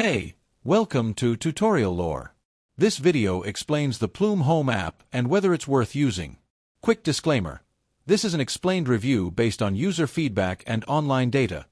Hey, welcome to Tutorial Lore. This video explains the Plume Home app and whether it's worth using. Quick disclaimer. This is an explained review based on user feedback and online data,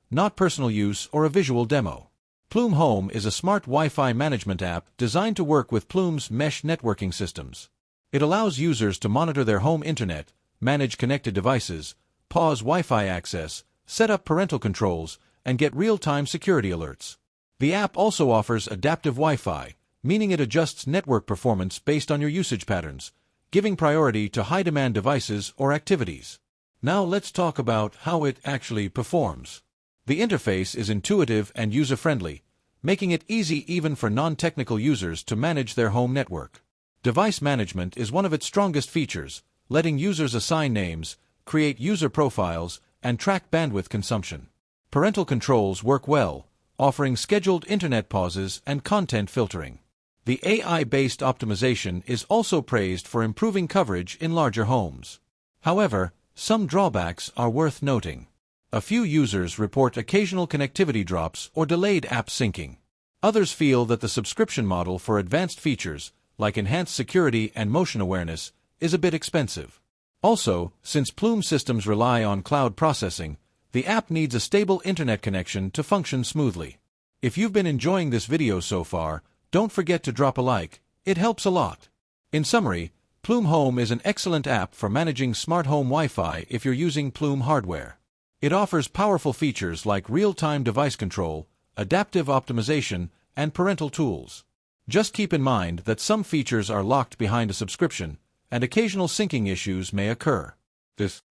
not personal use or a visual demo. Plume Home is a smart Wi-Fi management app designed to work with Plume's mesh networking systems. It allows users to monitor their home internet, manage connected devices, pause Wi-Fi access, set up parental controls, and get real-time security alerts. The app also offers adaptive Wi-Fi, meaning it adjusts network performance based on your usage patterns, giving priority to high-demand devices or activities. Now let's talk about how it actually performs. The interface is intuitive and user-friendly, making it easy even for non-technical users to manage their home network. Device management is one of its strongest features, letting users assign names, create user profiles, and track bandwidth consumption. Parental controls work well, offering scheduled internet pauses and content filtering. The AI-based optimization is also praised for improving coverage in larger homes. However, some drawbacks are worth noting. A few users report occasional connectivity drops or delayed app syncing. Others feel that the subscription model for advanced features, like enhanced security and motion awareness, is a bit expensive. Also, since Plume systems rely on cloud processing, the app needs a stable internet connection to function smoothly. If you've been enjoying this video so far, don't forget to drop a like, it helps a lot. In summary, Plume Home is an excellent app for managing smart home Wi-Fi if you're using Plume hardware. It offers powerful features like real-time device control, adaptive optimization, and parental tools. Just keep in mind that some features are locked behind a subscription, and occasional syncing issues may occur. This